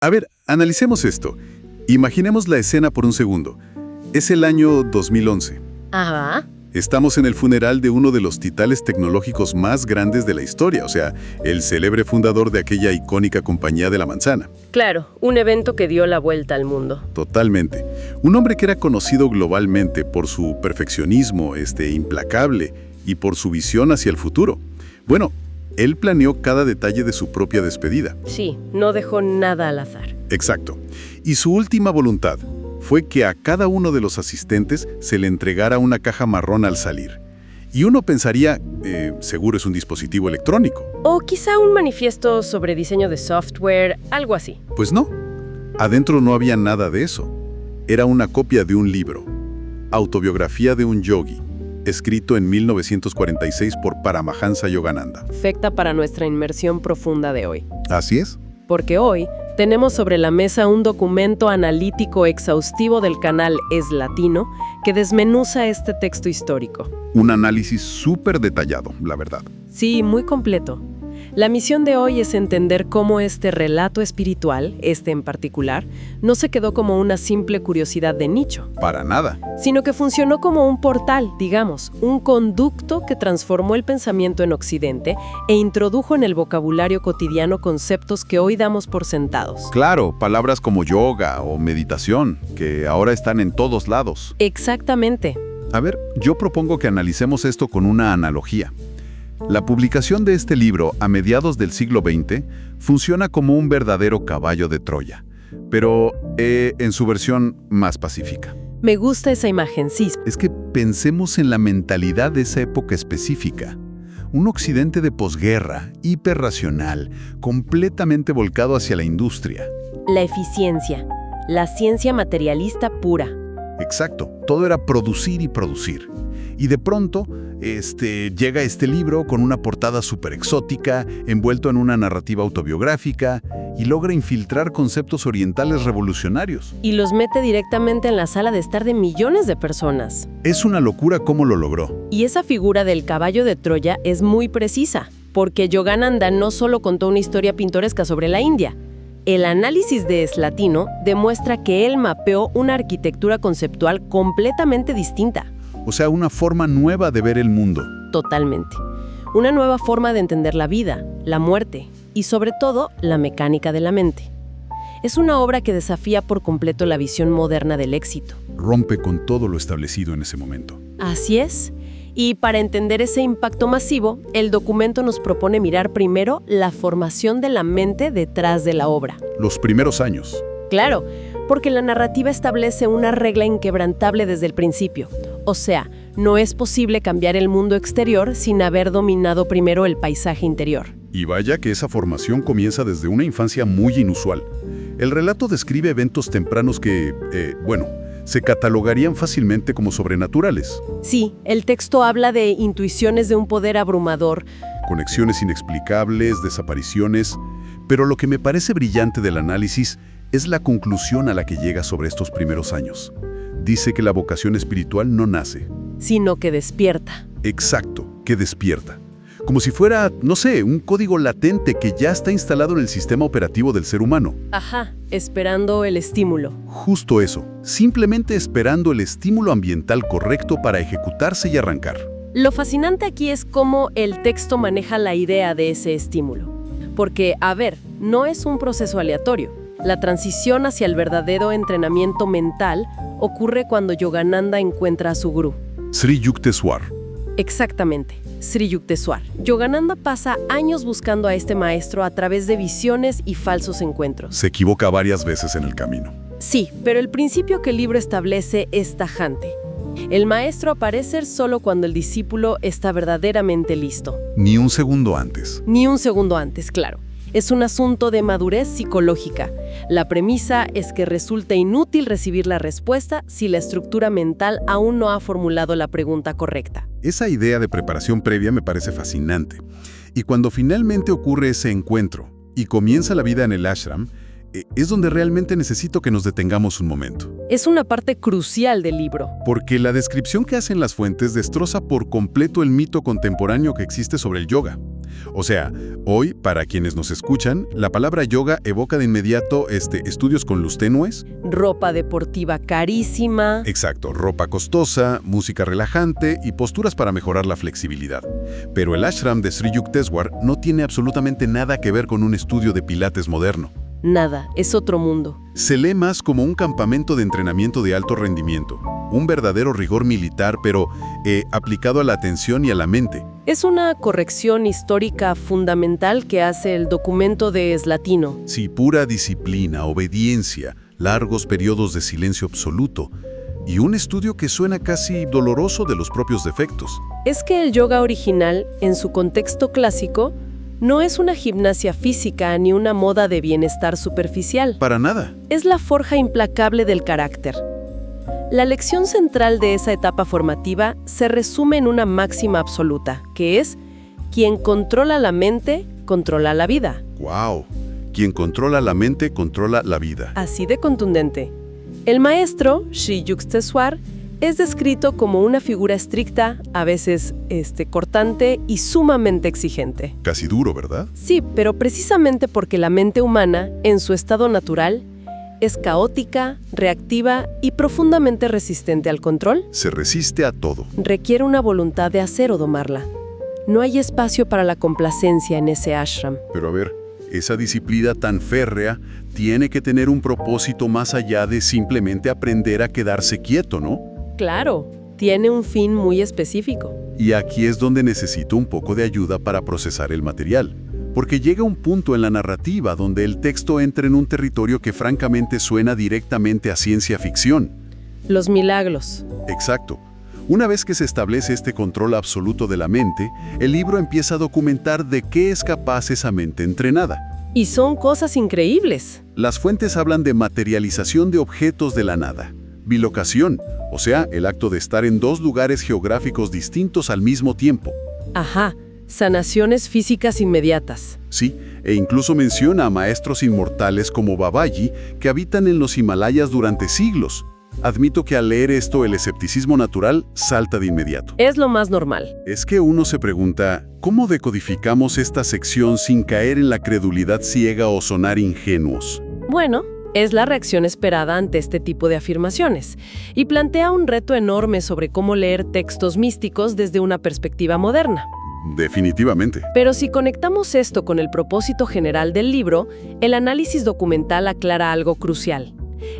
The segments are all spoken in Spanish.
A ver, analicemos esto. Imaginemos la escena por un segundo. Es el año 2011. Ajá. Estamos en el funeral de uno de los titanes tecnológicos más grandes de la historia, o sea, el célebre fundador de aquella icónica compañía de la manzana. Claro, un evento que dio la vuelta al mundo. Totalmente. Un hombre que era conocido globalmente por su perfeccionismo, implacable, y por su visión hacia el futuro. Bueno, él planeó cada detalle de su propia despedida. Sí, no dejó nada al azar. Exacto. Y su última voluntad fue que a cada uno de los asistentes se le entregara una caja marrón al salir. Y uno pensaría, seguro es un dispositivo electrónico. O quizá un manifiesto sobre diseño de software, algo así. Pues no. Adentro no había nada de eso. Era una copia de un libro, Autobiografía de un Yogi, escrito en 1946 por Paramahansa Yogananda. Perfecta para nuestra inmersión profunda de hoy. Así es. Porque hoy tenemos sobre la mesa un documento analítico exhaustivo del canal Es Latino que desmenuza este texto histórico. Un análisis súper detallado, la verdad. Sí, muy completo. La misión de hoy es entender cómo este relato espiritual, este en particular, no se quedó como una simple curiosidad de nicho. Para nada. Sino que funcionó como un portal, digamos, un conducto que transformó el pensamiento en Occidente e introdujo en el vocabulario cotidiano conceptos que hoy damos por sentados. Claro, palabras como yoga o meditación, que ahora están en todos lados. Exactamente. A ver, yo propongo que analicemos esto con una analogía. La publicación de este libro a mediados del siglo XX funciona como un verdadero caballo de Troya, pero en su versión más pacífica. Me gusta esa imagen, sí. Es que pensemos en la mentalidad de esa época específica. Un occidente de posguerra, hiperracional, completamente volcado hacia la industria. La eficiencia, la ciencia materialista pura. Exacto, todo era producir y producir. Y de pronto, llega este libro con una portada súper exótica, envuelto en una narrativa autobiográfica, y logra infiltrar conceptos orientales revolucionarios. Y los mete directamente en la sala de estar de millones de personas. Es una locura cómo lo logró. Y esa figura del caballo de Troya es muy precisa, porque Yogananda no solo contó una historia pintoresca sobre la India. El análisis de Es Latino demuestra que él mapeó una arquitectura conceptual completamente distinta. O sea, una forma nueva de ver el mundo. Totalmente. Una nueva forma de entender la vida, la muerte y, sobre todo, la mecánica de la mente. Es una obra que desafía por completo la visión moderna del éxito. Rompe con todo lo establecido en ese momento. Así es. Y para entender ese impacto masivo, el documento nos propone mirar primero la formación de la mente detrás de la obra. Los primeros años. Claro, porque la narrativa establece una regla inquebrantable desde el principio. O sea, no es posible cambiar el mundo exterior sin haber dominado primero el paisaje interior. Y vaya que esa formación comienza desde una infancia muy inusual. El relato describe eventos tempranos que, se catalogarían fácilmente como sobrenaturales. Sí, el texto habla de intuiciones de un poder abrumador. Conexiones inexplicables, desapariciones. Pero lo que me parece brillante del análisis es la conclusión a la que llega sobre estos primeros años. Dice que la vocación espiritual no nace. Sino que despierta. Exacto, que despierta. Como si fuera, no sé, un código latente que ya está instalado en el sistema operativo del ser humano. Ajá, esperando el estímulo. Justo eso, simplemente esperando el estímulo ambiental correcto para ejecutarse y arrancar. Lo fascinante aquí es cómo el texto maneja la idea de ese estímulo. Porque, no es un proceso aleatorio. La transición hacia el verdadero entrenamiento mental ocurre cuando Yogananda encuentra a su gurú. Sri Yukteswar. Exactamente, Sri Yukteswar. Yogananda pasa años buscando a este maestro a través de visiones y falsos encuentros. Se equivoca varias veces en el camino. Sí, pero el principio que el libro establece es tajante. El maestro aparece solo cuando el discípulo está verdaderamente listo. Ni un segundo antes. Ni un segundo antes, claro. Es un asunto de madurez psicológica. La premisa es que resulta inútil recibir la respuesta si la estructura mental aún no ha formulado la pregunta correcta. Esa idea de preparación previa me parece fascinante. Y cuando finalmente ocurre ese encuentro y comienza la vida en el ashram, es donde realmente necesito que nos detengamos un momento. Es una parte crucial del libro. Porque la descripción que hacen las fuentes destroza por completo el mito contemporáneo que existe sobre el yoga. O sea, hoy, para quienes nos escuchan, la palabra yoga evoca de inmediato estudios con luz tenues. Ropa deportiva carísima. Exacto, ropa costosa, música relajante y posturas para mejorar la flexibilidad. Pero el ashram de Sri Yukteswar no tiene absolutamente nada que ver con un estudio de pilates moderno. Nada, es otro mundo. Se lee más como un campamento de entrenamiento de alto rendimiento, un verdadero rigor militar, pero aplicado a la atención y a la mente. Es una corrección histórica fundamental que hace el documento de Eslatino. Sí, pura disciplina, obediencia, largos periodos de silencio absoluto y un estudio que suena casi doloroso de los propios defectos. Es que el yoga original, en su contexto clásico, no es una gimnasia física ni una moda de bienestar superficial. Para nada. Es la forja implacable del carácter. La lección central de esa etapa formativa se resume en una máxima absoluta, que es: quien controla la mente, controla la vida. ¡Wow! Quien controla la mente, controla la vida. Así de contundente. El maestro, Sri Yukteswar, es descrito como una figura estricta, a veces cortante y sumamente exigente. Casi duro, ¿verdad? Sí, pero precisamente porque la mente humana, en su estado natural, es caótica, reactiva y profundamente resistente al control. Se resiste a todo. Requiere una voluntad de hacer o domarla. No hay espacio para la complacencia en ese ashram. Pero a ver, esa disciplina tan férrea tiene que tener un propósito más allá de simplemente aprender a quedarse quieto, ¿no? Claro, tiene un fin muy específico. Y aquí es donde necesito un poco de ayuda para procesar el material. Porque llega un punto en la narrativa donde el texto entra en un territorio que francamente suena directamente a ciencia ficción. Los milagros. Exacto. Una vez que se establece este control absoluto de la mente, el libro empieza a documentar de qué es capaz esa mente entrenada. Y son cosas increíbles. Las fuentes hablan de materialización de objetos de la nada, bilocación, o sea, el acto de estar en dos lugares geográficos distintos al mismo tiempo. Ajá. Sanaciones físicas inmediatas. Sí, e incluso menciona a maestros inmortales como Babaji que habitan en los Himalayas durante siglos. Admito que al leer esto el escepticismo natural salta de inmediato. Es lo más normal. Es que uno se pregunta, ¿cómo decodificamos esta sección sin caer en la credulidad ciega o sonar ingenuos? Bueno, es la reacción esperada ante este tipo de afirmaciones y plantea un reto enorme sobre cómo leer textos místicos desde una perspectiva moderna. Definitivamente. Pero si conectamos esto con el propósito general del libro, el análisis documental aclara algo crucial.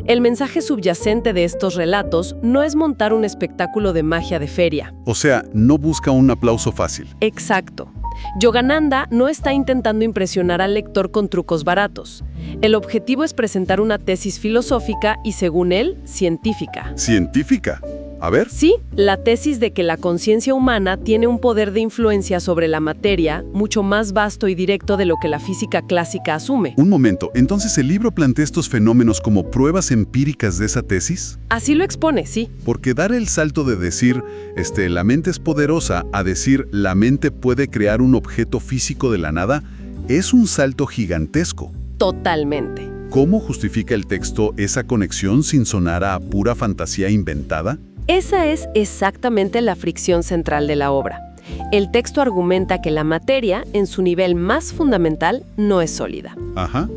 El mensaje subyacente de estos relatos no es montar un espectáculo de magia de feria. O sea, no busca un aplauso fácil. Exacto. Yogananda no está intentando impresionar al lector con trucos baratos. El objetivo es presentar una tesis filosófica y, según él, científica. ¿Científica? A ver. Sí, la tesis de que la conciencia humana tiene un poder de influencia sobre la materia mucho más vasto y directo de lo que la física clásica asume. Un momento, ¿entonces el libro plantea estos fenómenos como pruebas empíricas de esa tesis? Así lo expone, sí. Porque dar el salto de decir, la mente es poderosa, a decir, la mente puede crear un objeto físico de la nada, es un salto gigantesco. Totalmente. ¿Cómo justifica el texto esa conexión sin sonar a pura fantasía inventada? Esa es exactamente la fricción central de la obra. El texto argumenta que la materia, en su nivel más fundamental, no es sólida,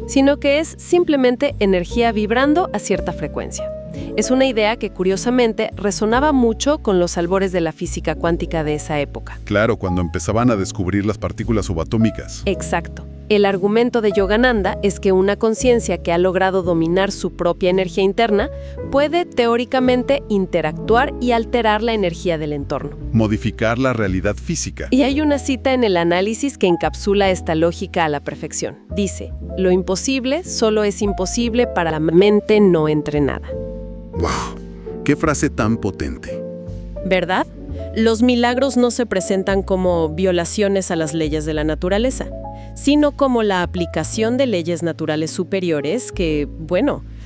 sino que es simplemente energía vibrando a cierta frecuencia. Es una idea que, curiosamente, resonaba mucho con los albores de la física cuántica de esa época. Claro, cuando empezaban a descubrir las partículas subatómicas. Exacto. El argumento de Yogananda es que una conciencia que ha logrado dominar su propia energía interna puede, teóricamente, interactuar y alterar la energía del entorno. Modificar la realidad física. Y hay una cita en el análisis que encapsula esta lógica a la perfección. Dice, lo imposible solo es imposible para la mente no entrenada. ¡Wow! ¡Qué frase tan potente! ¿Verdad? Los milagros no se presentan como violaciones a las leyes de la naturaleza, sino como la aplicación de leyes naturales superiores que,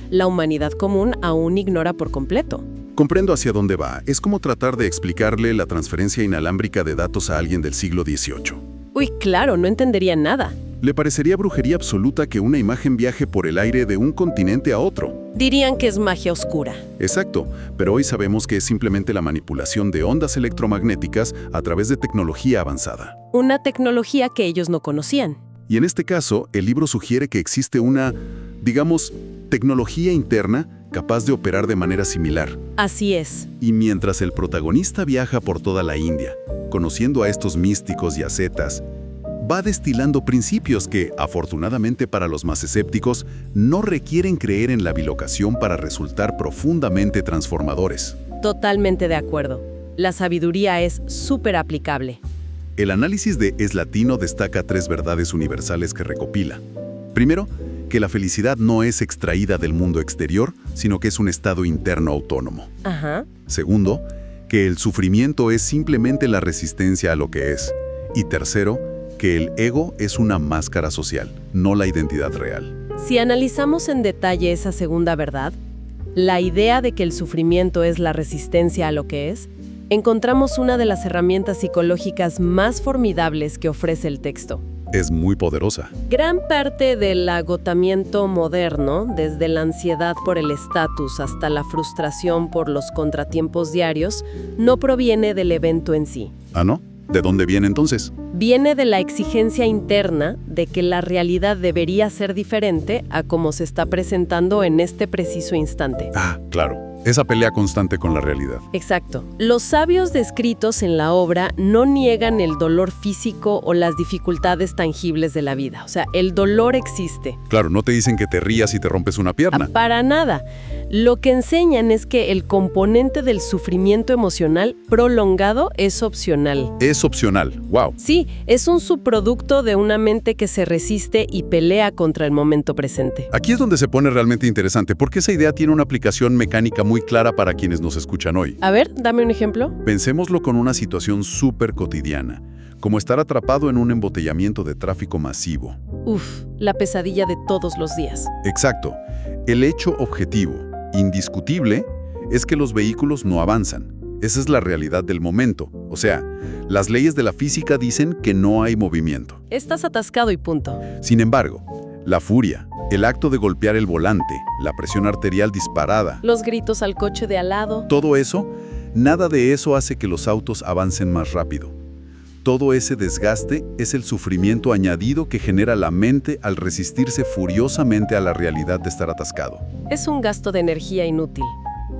la humanidad común aún ignora por completo. Comprendo hacia dónde va. Es como tratar de explicarle la transferencia inalámbrica de datos a alguien del siglo XVIII. Uy, claro, no entendería nada. Le parecería brujería absoluta que una imagen viaje por el aire de un continente a otro. Dirían que es magia oscura. Exacto, pero hoy sabemos que es simplemente la manipulación de ondas electromagnéticas a través de tecnología avanzada. Una tecnología que ellos no conocían. Y en este caso, el libro sugiere que existe una, digamos, tecnología interna capaz de operar de manera similar. Así es. Y mientras el protagonista viaja por toda la India, conociendo a estos místicos y ascetas, va destilando principios que, afortunadamente para los más escépticos, no requieren creer en la bilocación para resultar profundamente transformadores. Totalmente de acuerdo. La sabiduría es súper aplicable. El análisis de Es Latino destaca 3 verdades universales que recopila. Primero, que la felicidad no es extraída del mundo exterior, sino que es un estado interno autónomo. Ajá. Segundo, que el sufrimiento es simplemente la resistencia a lo que es. Y tercero, que el ego es una máscara social, no la identidad real. Si analizamos en detalle esa segunda verdad, la idea de que el sufrimiento es la resistencia a lo que es, encontramos una de las herramientas psicológicas más formidables que ofrece el texto. Es muy poderosa. Gran parte del agotamiento moderno, desde la ansiedad por el estatus hasta la frustración por los contratiempos diarios, no proviene del evento en sí. ¿Ah, no? ¿De dónde viene entonces? Viene de la exigencia interna de que la realidad debería ser diferente a cómo se está presentando en este preciso instante. Ah, claro. Esa pelea constante con la realidad. Exacto. Los sabios descritos en la obra no niegan el dolor físico o las dificultades tangibles de la vida. O sea, el dolor existe. Claro, no te dicen que te rías y te rompes una pierna. Para nada. Lo que enseñan es que el componente del sufrimiento emocional prolongado es opcional. Es opcional. ¡Wow! Sí, es un subproducto de una mente que se resiste y pelea contra el momento presente. Aquí es donde se pone realmente interesante, porque esa idea tiene una aplicación mecánica muy clara para quienes nos escuchan hoy. A ver, dame un ejemplo. Pensémoslo con una situación súper cotidiana, como estar atrapado en un embotellamiento de tráfico masivo. Uf, la pesadilla de todos los días. Exacto. El hecho objetivo, indiscutible, es que los vehículos no avanzan. Esa es la realidad del momento. O sea, las leyes de la física dicen que no hay movimiento. Estás atascado y punto. Sin embargo, la furia, el acto de golpear el volante, la presión arterial disparada, Los gritos al coche de al lado. todo eso, nada de eso hace que los autos avancen más rápido. Todo ese desgaste es el sufrimiento añadido que genera la mente al resistirse furiosamente a la realidad de estar atascado. Es un gasto de energía inútil.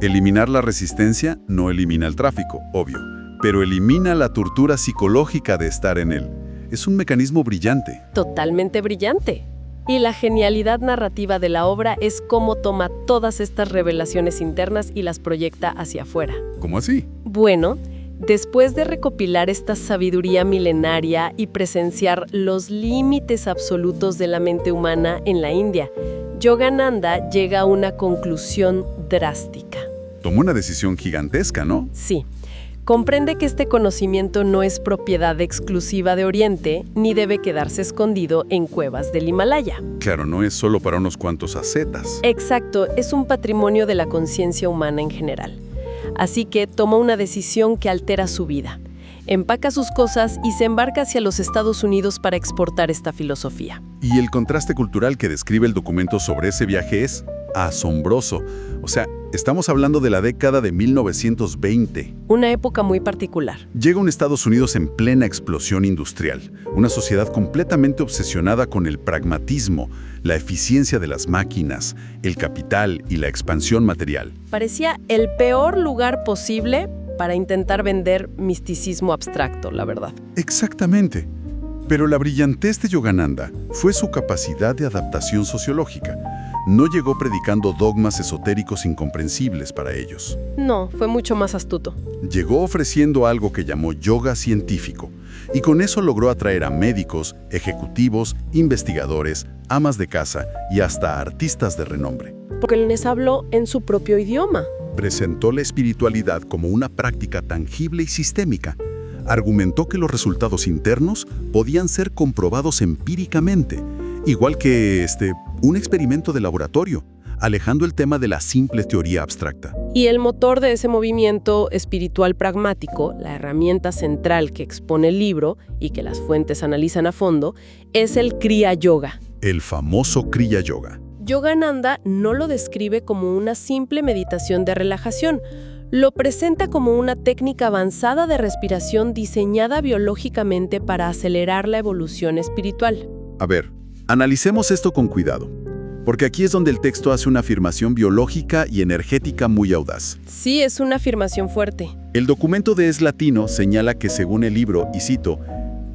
Eliminar la resistencia no elimina el tráfico, obvio, pero elimina la tortura psicológica de estar en él. Es un mecanismo brillante. Totalmente brillante. Y la genialidad narrativa de la obra es cómo toma todas estas revelaciones internas y las proyecta hacia afuera. ¿Cómo así? Bueno, después de recopilar esta sabiduría milenaria y presenciar los límites absolutos de la mente humana en la India, Yogananda llega a una conclusión drástica. Tomó una decisión gigantesca, ¿no? Sí. Comprende que este conocimiento no es propiedad exclusiva de Oriente, ni debe quedarse escondido en cuevas del Himalaya. Claro, no es solo para unos cuantos ascetas. Exacto, es un patrimonio de la conciencia humana en general. Así que toma una decisión que altera su vida. Empaca sus cosas y se embarca hacia los Estados Unidos para exportar esta filosofía. Y el contraste cultural que describe el documento sobre ese viaje es asombroso. O sea, estamos hablando de la década de 1920. Una época muy particular. Llega un Estados Unidos en plena explosión industrial, una sociedad completamente obsesionada con el pragmatismo, la eficiencia de las máquinas, el capital y la expansión material. Parecía el peor lugar posible para intentar vender misticismo abstracto, la verdad. Exactamente. Pero la brillantez de Yogananda fue su capacidad de adaptación sociológica. No llegó predicando dogmas esotéricos incomprensibles para ellos. No, fue mucho más astuto. Llegó ofreciendo algo que llamó yoga científico, y con eso logró atraer a médicos, ejecutivos, investigadores, amas de casa y hasta artistas de renombre. Porque les habló en su propio idioma. Presentó la espiritualidad como una práctica tangible y sistémica. Argumentó que los resultados internos podían ser comprobados empíricamente, igual que un experimento de laboratorio. alejando el tema de la simple teoría abstracta. Y el motor de ese movimiento espiritual pragmático, la herramienta central que expone el libro y que las fuentes analizan a fondo, es el Kriya Yoga. El famoso Kriya Yoga. Yogananda no lo describe como una simple meditación de relajación, lo presenta como una técnica avanzada de respiración diseñada biológicamente para acelerar la evolución espiritual. A ver, analicemos esto con cuidado, porque aquí es donde el texto hace una afirmación biológica y energética muy audaz. Sí, es una afirmación fuerte. El documento de Es Latino señala que según el libro, y cito,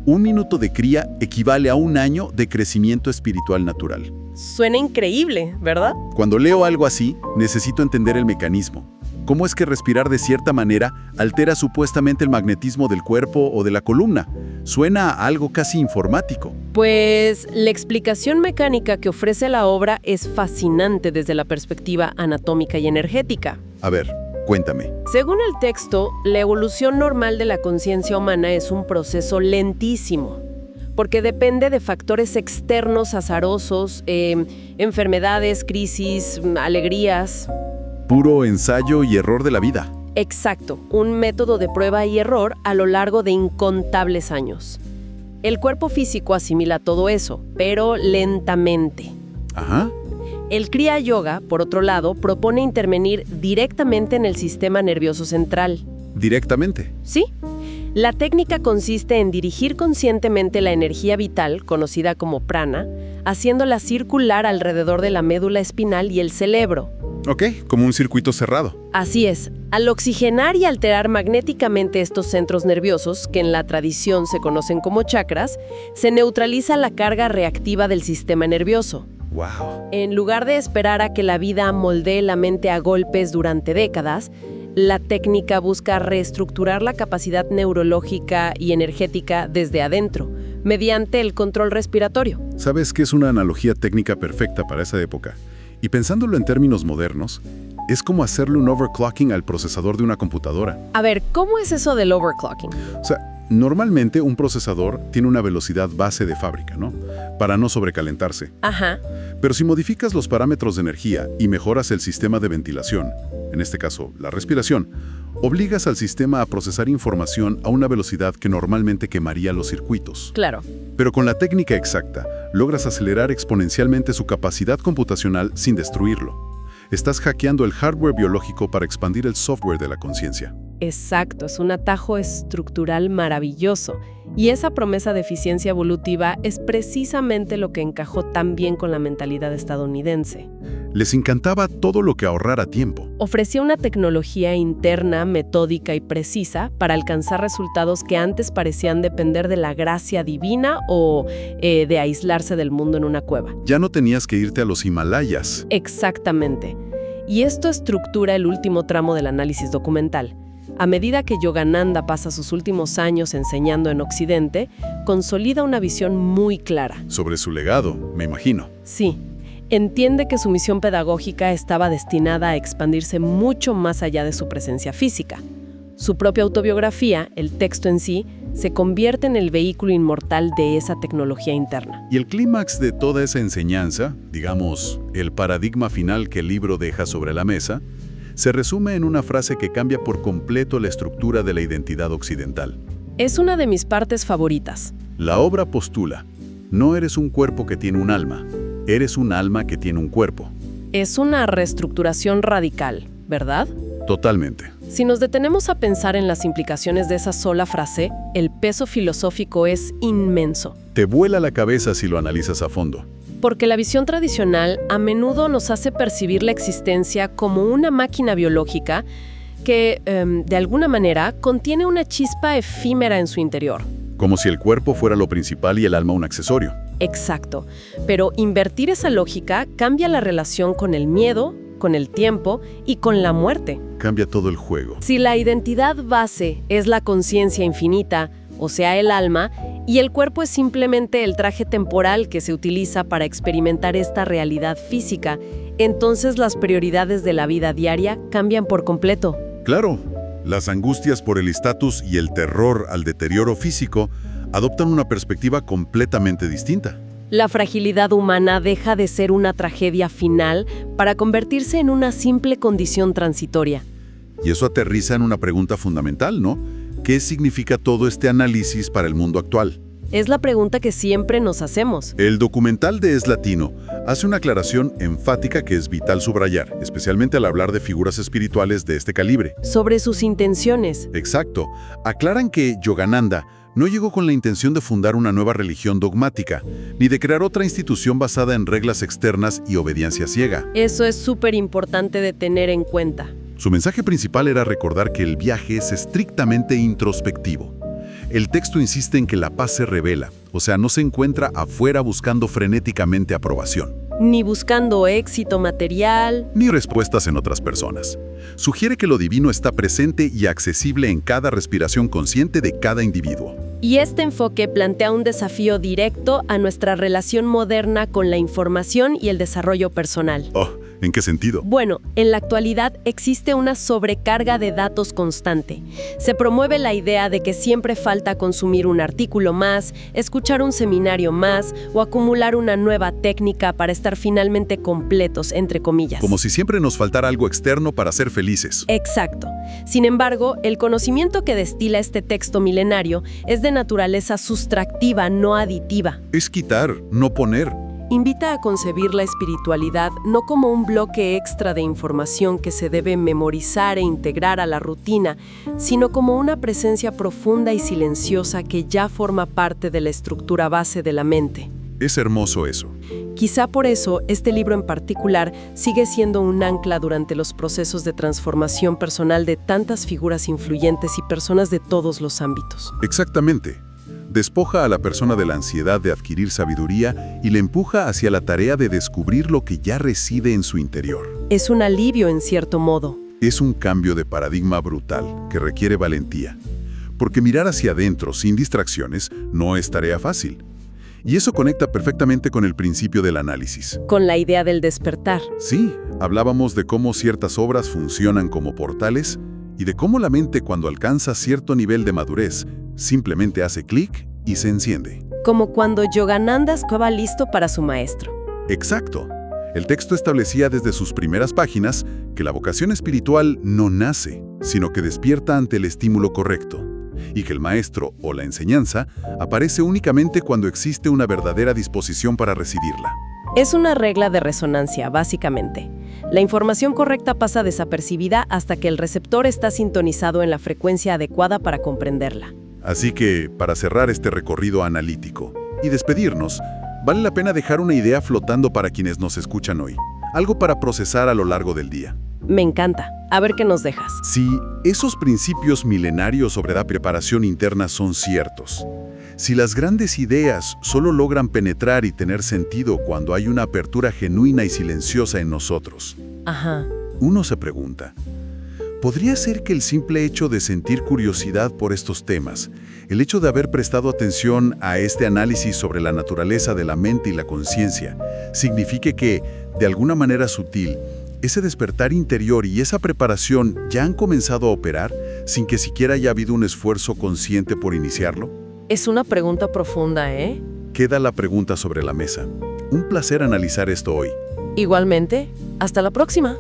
1 minuto de cría equivale a 1 año de crecimiento espiritual natural. Suena increíble, ¿verdad? Cuando leo algo así, necesito entender el mecanismo. ¿Cómo es que respirar de cierta manera altera supuestamente el magnetismo del cuerpo o de la columna? Suena a algo casi informático. Pues la explicación mecánica que ofrece la obra es fascinante desde la perspectiva anatómica y energética. A ver, cuéntame. Según el texto, la evolución normal de la conciencia humana es un proceso lentísimo, porque depende de factores externos azarosos, enfermedades, crisis, alegrías. Puro ensayo y error de la vida. Exacto, un método de prueba y error a lo largo de incontables años. El cuerpo físico asimila todo eso, pero lentamente. Ajá. El Kriya Yoga, por otro lado, propone intervenir directamente en el sistema nervioso central. ¿Directamente? Sí. La técnica consiste en dirigir conscientemente la energía vital, conocida como prana, haciéndola circular alrededor de la médula espinal y el cerebro. Ok, como un circuito cerrado. Así es. Al oxigenar y alterar magnéticamente estos centros nerviosos, que en la tradición se conocen como chakras, se neutraliza la carga reactiva del sistema nervioso. Wow. En lugar de esperar a que la vida moldee la mente a golpes durante décadas, la técnica busca reestructurar la capacidad neurológica y energética desde adentro, mediante el control respiratorio. ¿Sabes qué es una analogía técnica perfecta para esa época? Y pensándolo en términos modernos, es como hacerle un overclocking al procesador de una computadora. A ver, ¿cómo es eso del overclocking? O sea, normalmente un procesador tiene una velocidad base de fábrica, ¿no? Para no sobrecalentarse. Ajá. Pero si modificas los parámetros de energía y mejoras el sistema de ventilación, en este caso la respiración, obligas al sistema a procesar información a una velocidad que normalmente quemaría los circuitos. Claro. Pero con la técnica exacta, logras acelerar exponencialmente su capacidad computacional sin destruirlo. Estás hackeando el hardware biológico para expandir el software de la conciencia. Exacto, es un atajo estructural maravilloso. Y esa promesa de eficiencia evolutiva es precisamente lo que encajó tan bien con la mentalidad estadounidense. Les encantaba todo lo que ahorrara tiempo. Ofrecía una tecnología interna, metódica y precisa para alcanzar resultados que antes parecían depender de la gracia divina o de aislarse del mundo en una cueva. Ya no tenías que irte a los Himalayas. Exactamente. Y esto estructura el último tramo del análisis documental. A medida que Yogananda pasa sus últimos años enseñando en Occidente, consolida una visión muy clara. Sobre su legado, me imagino. Sí, entiende que su misión pedagógica estaba destinada a expandirse mucho más allá de su presencia física. Su propia autobiografía, el texto en sí, se convierte en el vehículo inmortal de esa tecnología interna. Y el clímax de toda esa enseñanza, digamos, el paradigma final que el libro deja sobre la mesa, se resume en una frase que cambia por completo la estructura de la identidad occidental. Es una de mis partes favoritas. La obra postula, no eres un cuerpo que tiene un alma, eres un alma que tiene un cuerpo. Es una reestructuración radical, ¿verdad? Totalmente. Si nos detenemos a pensar en las implicaciones de esa sola frase, el peso filosófico es inmenso. Te vuela la cabeza si lo analizas a fondo. Porque la visión tradicional a menudo nos hace percibir la existencia como una máquina biológica que, de alguna manera, contiene una chispa efímera en su interior. Como si el cuerpo fuera lo principal y el alma un accesorio. Exacto. Pero invertir esa lógica cambia la relación con el miedo, con el tiempo y con la muerte. Cambia todo el juego. Si la identidad base es la conciencia infinita, o sea, el alma, y el cuerpo es simplemente el traje temporal que se utiliza para experimentar esta realidad física, entonces las prioridades de la vida diaria cambian por completo. Claro, las angustias por el estatus y el terror al deterioro físico adoptan una perspectiva completamente distinta. La fragilidad humana deja de ser una tragedia final para convertirse en una simple condición transitoria. Y eso aterriza en una pregunta fundamental, ¿no? ¿Qué significa todo este análisis para el mundo actual? Es la pregunta que siempre nos hacemos. El documental de Es Latino hace una aclaración enfática que es vital subrayar, especialmente al hablar de figuras espirituales de este calibre. Sobre sus intenciones. Exacto. Aclaran que Yogananda no llegó con la intención de fundar una nueva religión dogmática, ni de crear otra institución basada en reglas externas y obediencia ciega. Eso es súper importante de tener en cuenta. Su mensaje principal era recordar que el viaje es estrictamente introspectivo. El texto insiste en que la paz se revela, o sea, no se encuentra afuera buscando frenéticamente aprobación. Ni buscando éxito material. Ni respuestas en otras personas. Sugiere que lo divino está presente y accesible en cada respiración consciente de cada individuo. Y este enfoque plantea un desafío directo a nuestra relación moderna con la información y el desarrollo personal. Oh, ¿en qué sentido? Bueno, en la actualidad existe una sobrecarga de datos constante. Se promueve la idea de que siempre falta consumir un artículo más, escuchar un seminario más o acumular una nueva técnica para estar finalmente completos, entre comillas. Como si siempre nos faltara algo externo para ser felices. Exacto. Sin embargo, el conocimiento que destila este texto milenario es de naturaleza sustractiva, no aditiva. Es quitar, no poner. Invita a concebir la espiritualidad no como un bloque extra de información que se debe memorizar e integrar a la rutina, sino como una presencia profunda y silenciosa que ya forma parte de la estructura base de la mente. Es hermoso eso. Quizá por eso este libro en particular sigue siendo un ancla durante los procesos de transformación personal de tantas figuras influyentes y personas de todos los ámbitos. Exactamente. Despoja a la persona de la ansiedad de adquirir sabiduría y le empuja hacia la tarea de descubrir lo que ya reside en su interior. Es un alivio en cierto modo. Es un cambio de paradigma brutal que requiere valentía. Porque mirar hacia adentro sin distracciones no es tarea fácil. Y eso conecta perfectamente con el principio del análisis. Con la idea del despertar. Sí, hablábamos de cómo ciertas obras funcionan como portales y de cómo la mente, cuando alcanza cierto nivel de madurez, simplemente hace clic y se enciende. Como cuando Yogananda estaba listo para su maestro. Exacto. El texto establecía desde sus primeras páginas que la vocación espiritual no nace, sino que despierta ante el estímulo correcto, y que el maestro o la enseñanza aparece únicamente cuando existe una verdadera disposición para recibirla. Es una regla de resonancia, básicamente. La información correcta pasa desapercibida hasta que el receptor está sintonizado en la frecuencia adecuada para comprenderla. Así que, para cerrar este recorrido analítico y despedirnos, vale la pena dejar una idea flotando para quienes nos escuchan hoy. Algo para procesar a lo largo del día. Me encanta. A ver qué nos dejas. Si esos principios milenarios sobre la preparación interna son ciertos, si las grandes ideas solo logran penetrar y tener sentido cuando hay una apertura genuina y silenciosa en nosotros, uno se pregunta, ¿podría ser que el simple hecho de sentir curiosidad por estos temas, el hecho de haber prestado atención a este análisis sobre la naturaleza de la mente y la conciencia, signifique que, de alguna manera sutil, ese despertar interior y esa preparación ya han comenzado a operar sin que siquiera haya habido un esfuerzo consciente por iniciarlo? Es una pregunta profunda, ¿eh? Queda la pregunta sobre la mesa. Un placer analizar esto hoy. Igualmente, hasta la próxima.